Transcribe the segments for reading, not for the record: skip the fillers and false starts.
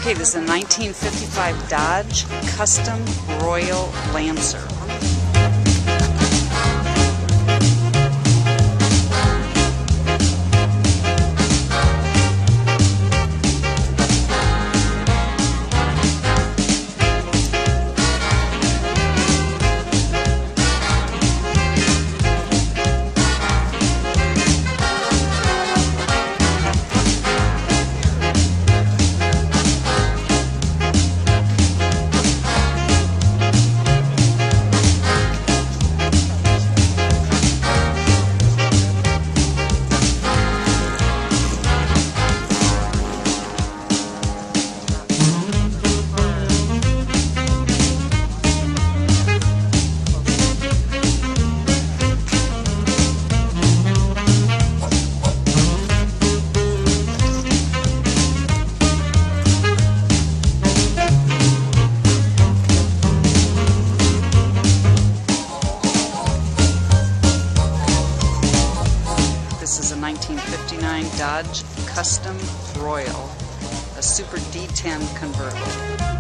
Okay, this is a 1955 Dodge Custom Royal Lancer. This is a 1959 Dodge Custom Royal, a Super D10 convertible.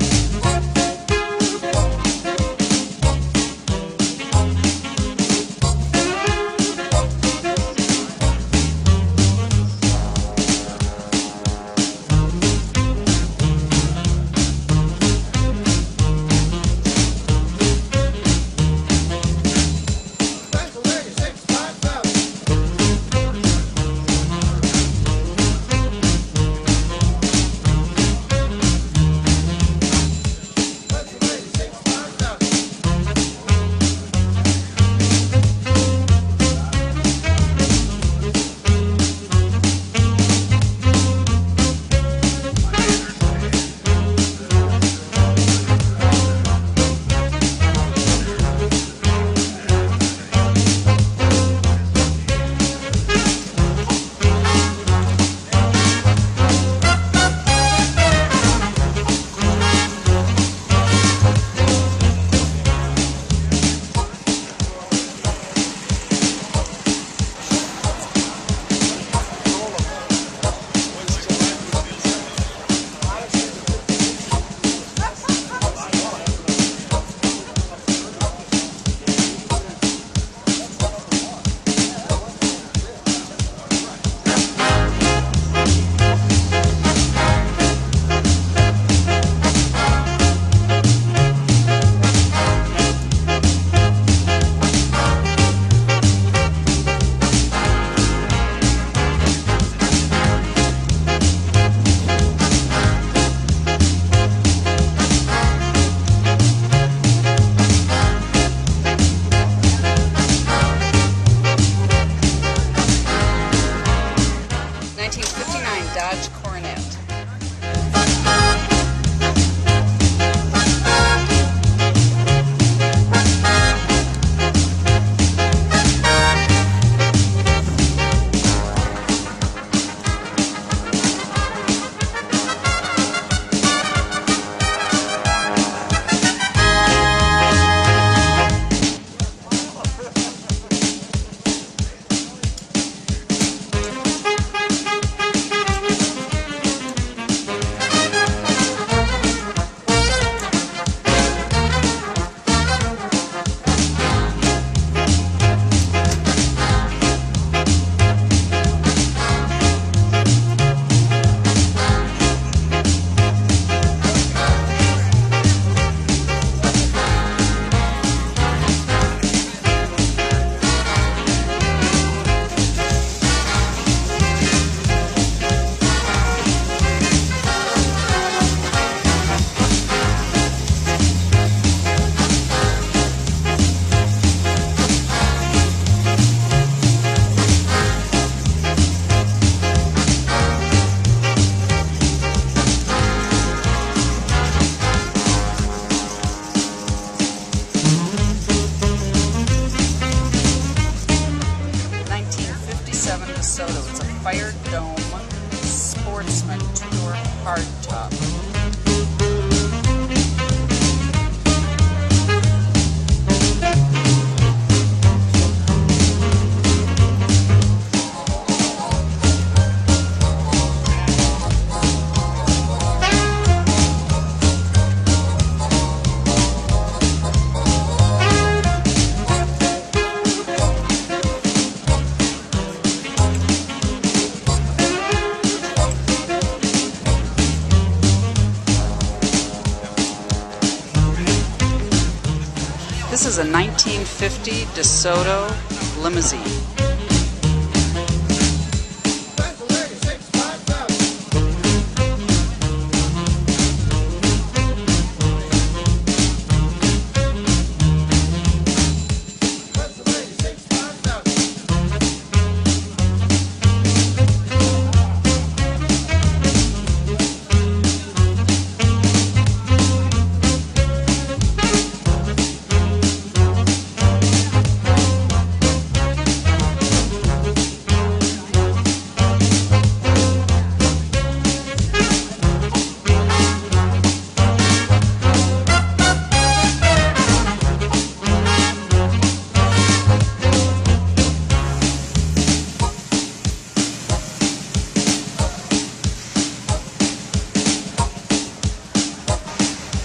This is a 1950 DeSoto limousine.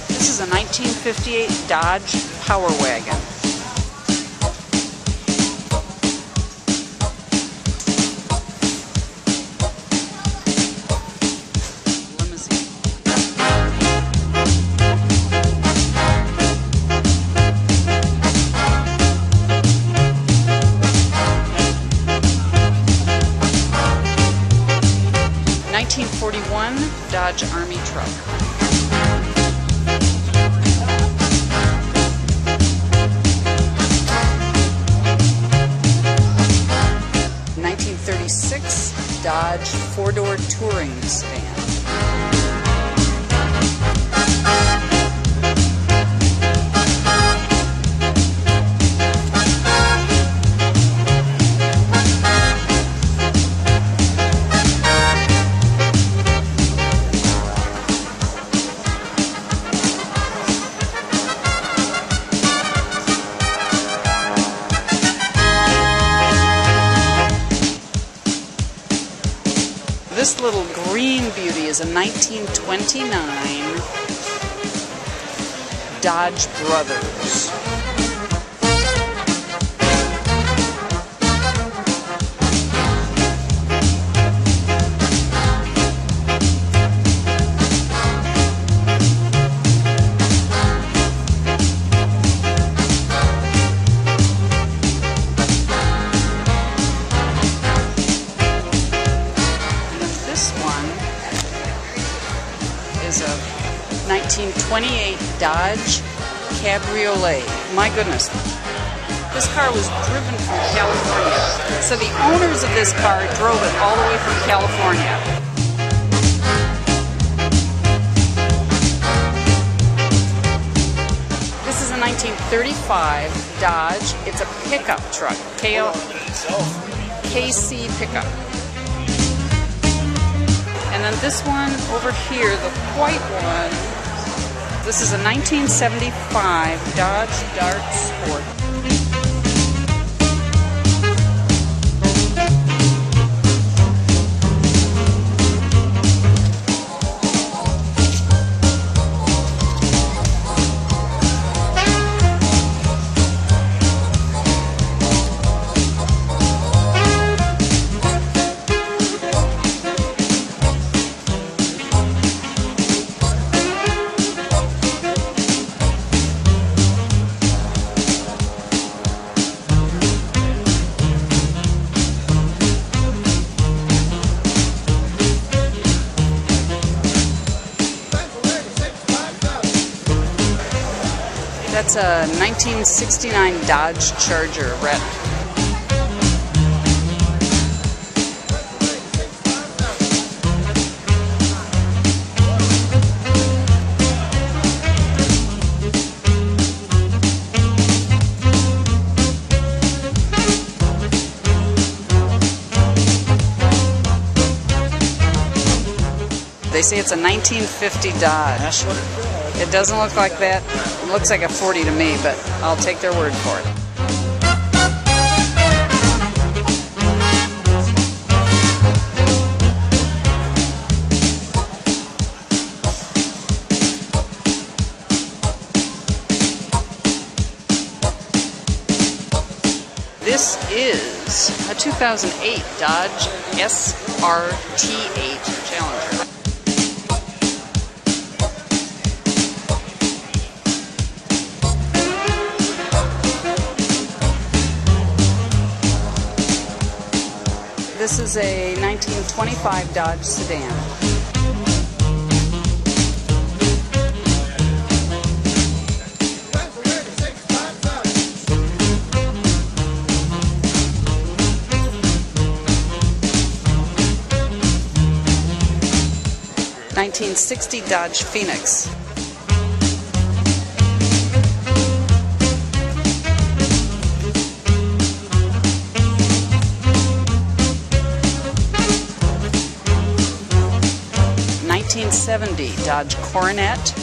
This is a 1958 Dodge Power Wagon. Limousine. '41 Dodge Army truck. 1936 Dodge four-door touring sedan. This little green beauty is a 1929 Dodge Brothers. Is a 1928 Dodge Cabriolet. My goodness, this car was driven from California. So the owners of this car drove it all the way from California. This is a 1935 Dodge. It's a pickup truck. KC pickup. And then this one over here, the white one, this is a 1975 Dodge Dart Sport. That's a 1969 Dodge Charger red. They say it's a 1950 Dodge. That's what it is. It doesn't look like that. It looks like a 40 to me, but I'll take their word for it. This is a 2008 Dodge SRT8 Challenger. This is a 1925 Dodge sedan. (1960) Dodge Phoenix. (1970) Dodge Coronet.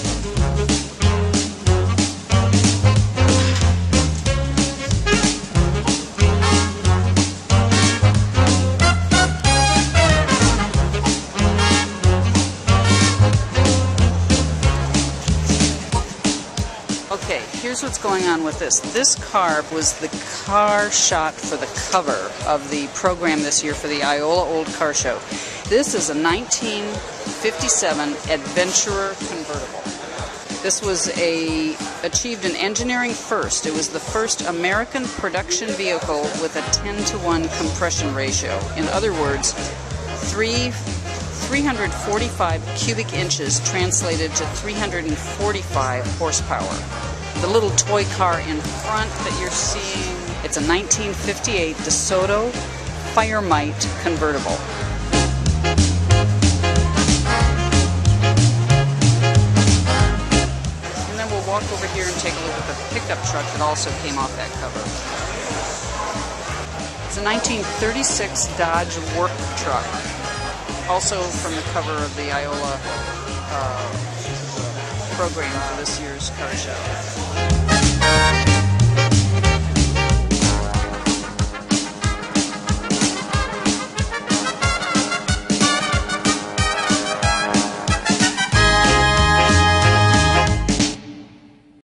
Okay, here's what's going on with this. This car was the car shot for the cover of the program this year for the Iola Old Car Show. This is a 1957 Adventurer convertible. This was achieved an engineering first. It was the first American production vehicle with a 10-to-1 compression ratio. In other words, 345 cubic inches translated to 345 horsepower. The little toy car in front that you're seeing, it's a 1958 DeSoto Firemite convertible. And then we'll walk over here and take a look at the pickup truck that also came off that cover. It's a 1936 Dodge work truck, also from the cover of the Iola program for this year's car show.